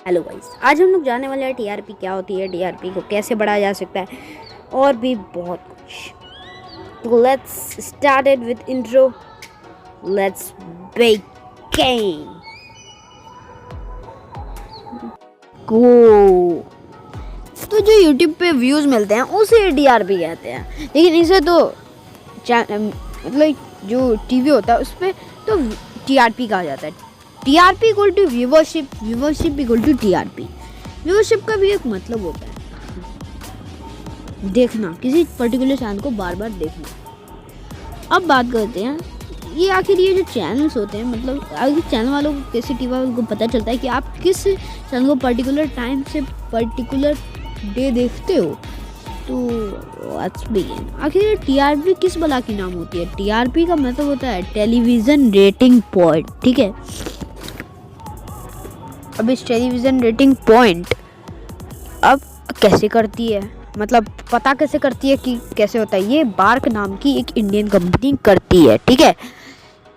Hello guys, आज हम लोग जानने वाले हैं टीआरपी क्या होती है, टीआरपी को कैसे बढ़ाया जा सकता है और भी बहुत कुछ। तो let's start it with intro. Let's begin. Go. तो जो यूट्यूब पे व्यूज़ मिलते हैं उसे टीआरपी कहते हैं, लेकिन इसे तो मतलब जो टीवी होता है उस पर तो टीआरपी कहा जाता है। TRP equal to viewership, viewership equal to TRP. Viewership का भी एक मतलब होता है देखना, किसी पर्टिकुलर चैनल को बार बार देखना। अब बात करते हैं ये आखिर ये जो चैनल्स होते हैं, मतलब आखिर चैनल वालों को, किसी टीवी वालों को पता चलता है कि आप किस चैनल को पर्टिकुलर टाइम से पर्टिकुलर डे देखते हो। तो लेट्स बिगिन। आखिर टीआरपी किस बला की नाम होती है? टीआरपी का मतलब होता है टेलीविज़न रेटिंग पॉइंट, ठीक है। अब इस टेलीविज़न रेटिंग पॉइंट अब कैसे करती है, मतलब पता कैसे करती है कि कैसे होता है? ये बार्क नाम की एक इंडियन कंपनी करती है, ठीक है।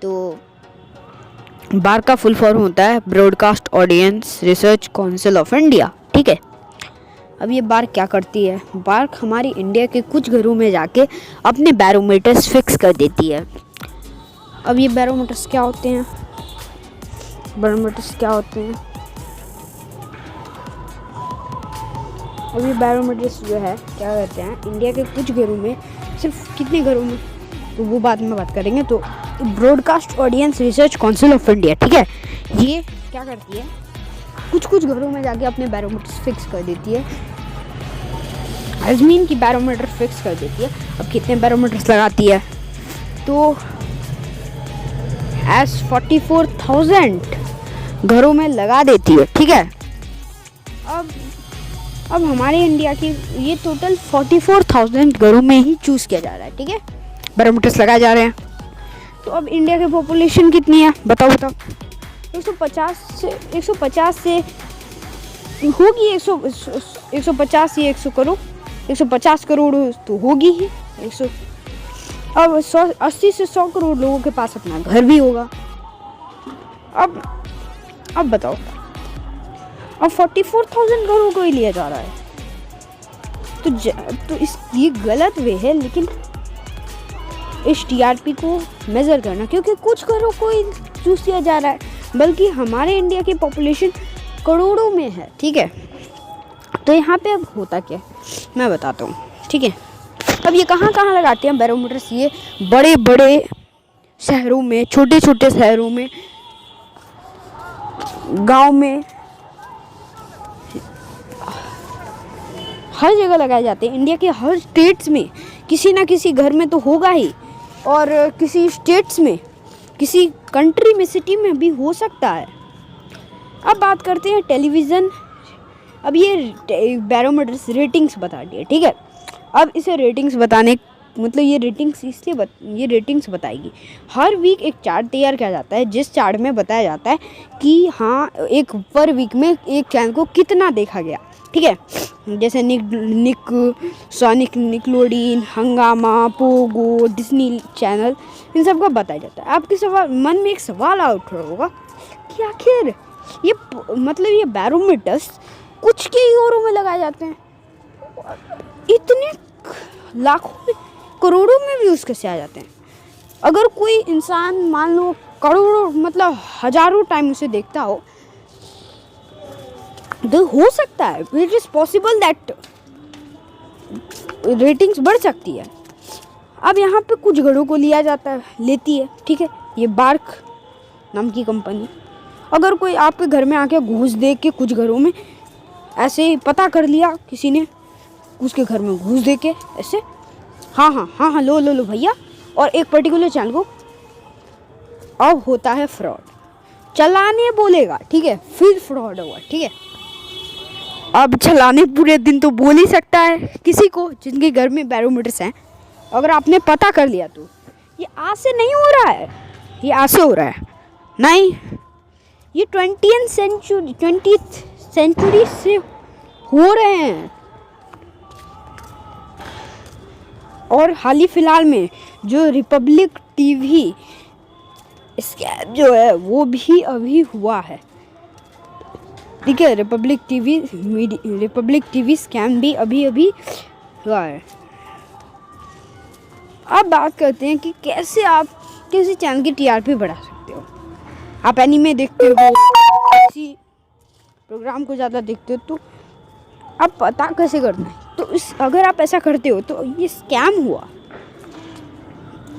तो बार्क का फुल फॉर्म होता है broadcast audience research council of India, ठीक है। अब ये बार्क क्या करती है? बार्क हमारी इंडिया के कुछ घरों में जाके अपने बैरोमीटर्स फिक्स कर देती है। अब ये बैरोमीटर्स क्या होते हैं? बैरोमीटर्स क्या होते हैं? अब ये बैरोमीटर्स जो है क्या कहते हैं, इंडिया के कुछ घरों में, सिर्फ कितने घरों में तो वो बाद में बात करेंगे। तो broadcast audience research council of India, ठीक है, ये क्या करती है? कुछ कुछ घरों में जाके अपने बैरोमीटर्स फिक्स कर देती है। अजमीन की बैरोमीटर फिक्स कर देती है। अब कितने बैरोमीटर्स लगाती है? तो 44,000 घरों में लगा देती है, ठीक है। अब हमारे इंडिया की ये टोटल 44,000 घरों में ही चूज़ किया जा रहा है, ठीक है, बैरोमीटर्स लगाए जा रहे हैं। तो अब इंडिया की पॉपुलेशन कितनी है बताओ? 150 से होगी 150 या 100 करोड़, 150 करोड़ तो होगी ही। 100 अब 80 से 100 करोड़ लोगों के पास अपना घर भी होगा। अब बताओ, अब 44,000 घरों को ही लिया जा रहा है। तो ये गलत वे है, लेकिन इस टीआरपी को मेज़र करना, क्योंकि कुछ घरों को ही चूज़ किया जा रहा है, बल्कि हमारे इंडिया की पॉपुलेशन करोड़ों में है, ठीक है। तो यहाँ पे अब होता क्या है मैं बताता हूँ, ठीक है। अब ये कहाँ कहाँ लगाते हैं बैरोमीटर्स? ये बड़े बड़े शहरों में, छोटे छोटे शहरों में, गांव में, हर जगह लगाए जाते हैं। इंडिया के हर स्टेट्स में किसी ना किसी घर में तो होगा ही, और किसी स्टेट्स में, किसी कंट्री में, सिटी में भी हो सकता है। अब बात करते हैं टेलीविज़न। अब ये बैरोमीटर्स रेटिंग्स बता दिए, ठीक है। अब इसे रेटिंग्स बताने, मतलब ये रेटिंग्स बताएगी। हर वीक एक चार्ट तैयार किया जाता है, जिस चार्ट में बताया जाता है कि हाँ, एक पर वीक में एक चैनल को कितना देखा गया, ठीक है। जैसे सोनिक, निकलोडीन, हंगामा, पोगो, डिज्नी चैनल, इन सब का बताया जाता है। आपके मन में एक सवाल आ उठ रहा होगा कि आखिर ये मतलब ये बैरोमीटर्स कुछ के ही घरों में लगाए जाते हैं, इतने लाखों में, करोड़ों में व्यूज़ कैसे आ जाते हैं? अगर कोई इंसान मान लो करोड़ों, मतलब हजारों टाइम उसे देखता हो, तो हो सकता है, it is possible that ratings बढ़ सकती है। अब यहाँ पे कुछ घरों को लेती है, ठीक है, ये बार्क नाम की कंपनी। अगर कोई आपके घर में आके घूस दे के, कुछ घरों में ऐसे ही पता कर लिया किसी ने, उसके घर में घूस दे के ऐसे, हाँ लो भैया, और एक पर्टिकुलर चैनल को, अब होता है फ्रॉड। चलाने बोलेगा, ठीक है, फिर फ्रॉड हुआ, ठीक है। अब चलाने पूरे दिन तो बोल ही सकता है किसी को जिनके घर में बैरोमीटर्स हैं। अगर आपने पता कर लिया तो ये आज से नहीं हो रहा है, ये आज से हो रहा है नहीं, ये 20th सेंचुरी से हो रहे हैं। और हाल ही फिलहाल में जो रिपब्लिक टीवी स्कैम जो है वो भी अभी हुआ है। देखिए रिपब्लिक टीवी स्कैम भी अभी अभी हुआ है। अब बात करते हैं कि कैसे आप किसी चैनल की टीआरपी बढ़ा सकते हो। आप एनीमे देखते हो, किसी प्रोग्राम को ज़्यादा देखते हो, तो आप पता कैसे करना है। तो अगर आप ऐसा करते हो तो ये स्कैम हुआ।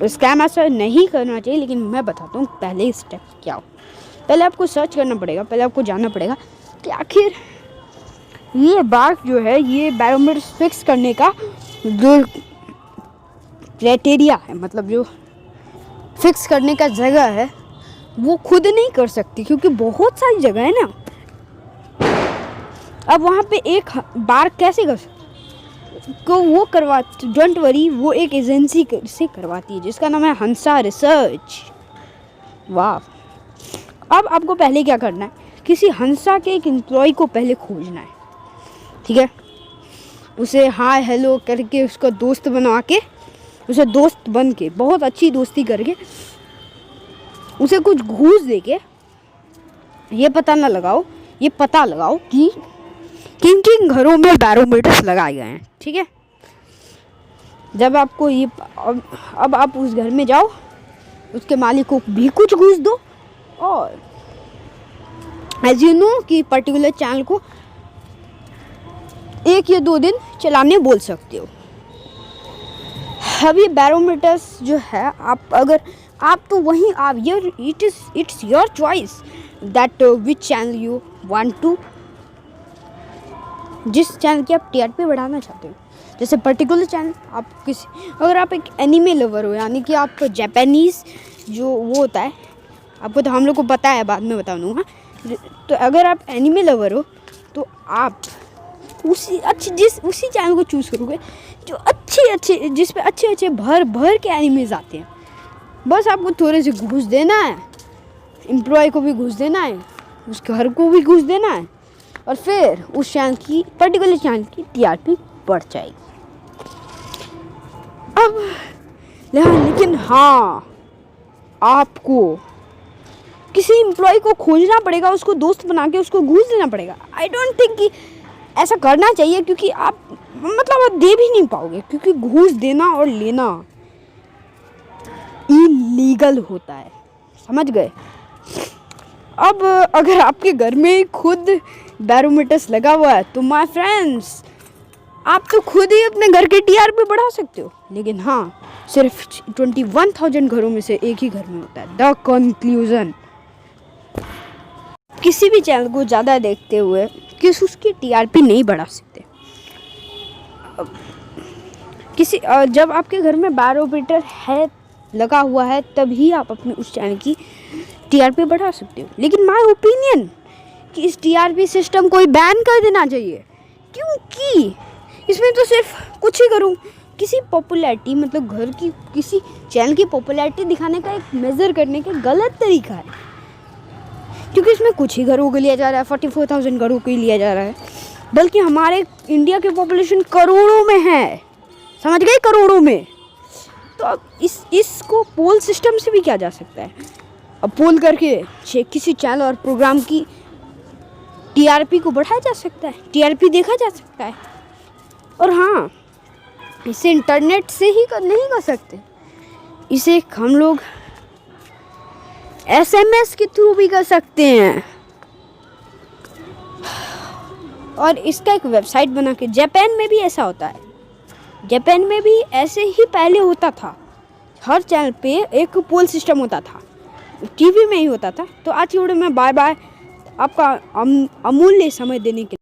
स्कैम ऐसा नहीं करना चाहिए, लेकिन मैं बताता हूँ पहले स्टेप क्या हो। पहले आपको सर्च करना पड़ेगा, पहले आपको जानना पड़ेगा कि आखिर ये बात जो है, ये बैरोमीटर फिक्स करने का जो क्राइटेरिया है, मतलब जो फिक्स करने का जगह है, वो खुद नहीं कर सकती, क्योंकि बहुत सारी जगह है ना। अब वहाँ पे एक बार कैसे कर को वो डोंट वरी, वो एक एजेंसी से करवाती है जिसका नाम है हंसा रिसर्च। वाह। अब आपको पहले क्या करना है, किसी हंसा के एक एम्प्लॉय को पहले खोजना है, ठीक है। उसे हाय हेलो करके, उसका दोस्त बना के, उसे दोस्त बन के, बहुत अच्छी दोस्ती करके, उसे कुछ घूस दे के ये पता लगाओ कि किन किन घरों में बैरोमीटर्स लगाए गए हैं, ठीक है। जब आपको ये अब आप उस घर में जाओ, उसके मालिक को भी कुछ घूस दो, और एज यू नो कि पर्टिकुलर चैनल को 1 या 2 दिन चलाने बोल सकते हो। अब ये बैरोमीटर्स जो है, आप तो वहीं आप it's your choice that which channel you want to, जिस चैनल की आप टीआरपी बढ़ाना चाहते हो। जैसे पर्टिकुलर चैनल अगर आप एक एनीमे लवर हो, यानी कि आप जापानीज़ जो वो होता है, आपको तो हम लोग को पता है, बाद में बता दूँगा। तो अगर आप एनीमे लवर हो तो आप उसी चैनल को चूज़ करोगे जो अच्छे जिस पे अच्छे भर के एनिमेज आते हैं। बस आपको थोड़े से घूस देना है, एम्प्लॉय को भी घूस देना है, उस घर को भी घूस देना है, और फिर उस चैनल की पर्टिकुलर चैनल की टीआरपी बढ़ जाएगी। अब लेकिन हाँ, आपको किसी एम्प्लॉय को खोजना पड़ेगा, उसको दोस्त बना के उसको घूस देना पड़ेगा। आई डोंट थिंक कि ऐसा करना चाहिए, क्योंकि आप दे भी नहीं पाओगे, क्योंकि घूस देना और लेना इलीगल होता है, समझ गए। अब अगर आपके घर में खुद बैरोमीटर्स लगा हुआ है तो माय फ्रेंड्स, आप तो खुद ही अपने घर के टीआरपी बढ़ा सकते हो। लेकिन हाँ, सिर्फ 21,000 घरों में से एक ही घर में होता है। द कंक्लूजन, किसी भी चैनल को ज़्यादा देखते हुए उसकी टीआरपी नहीं बढ़ा सकते। जब आपके घर में बैरोमीटर है, लगा हुआ है, तभी आप अपने उस चैनल की टीआरपी बढ़ा सकते हो। लेकिन माय ओपिनियन कि इस टीआरपी सिस्टम को बैन कर देना चाहिए, क्योंकि इसमें तो सिर्फ कुछ ही करूँ, किसी पॉपुलैरिटी, मतलब घर की किसी चैनल की पॉपुलैरिटी दिखाने का एक मेज़र करने का गलत तरीका है, क्योंकि इसमें कुछ ही घरों को लिया जा रहा है, 44,000 घरों को ही लिया जा रहा है, बल्कि हमारे इंडिया की पॉपुलेशन करोड़ों में है, समझ गए, करोड़ों में। तो अब इसको पोल सिस्टम से भी किया जा सकता है। अब पोल करके किसी चैनल और प्रोग्राम की टीआरपी को बढ़ाया जा सकता है, टीआरपी देखा जा सकता है। और हाँ, इसे इंटरनेट से ही नहीं कर सकते, इसे हम लोग एसएमएस के थ्रू भी कर सकते हैं। और इसका एक वेबसाइट बना के, जापान में भी ऐसा होता है, जापान में भी ऐसे ही पहले होता था। हर चैनल पे एक पोल सिस्टम होता था, टीवी में ही होता था। तो आज की वीडियो में बाय बाय, आपका अमूल्य समय देने के लिए।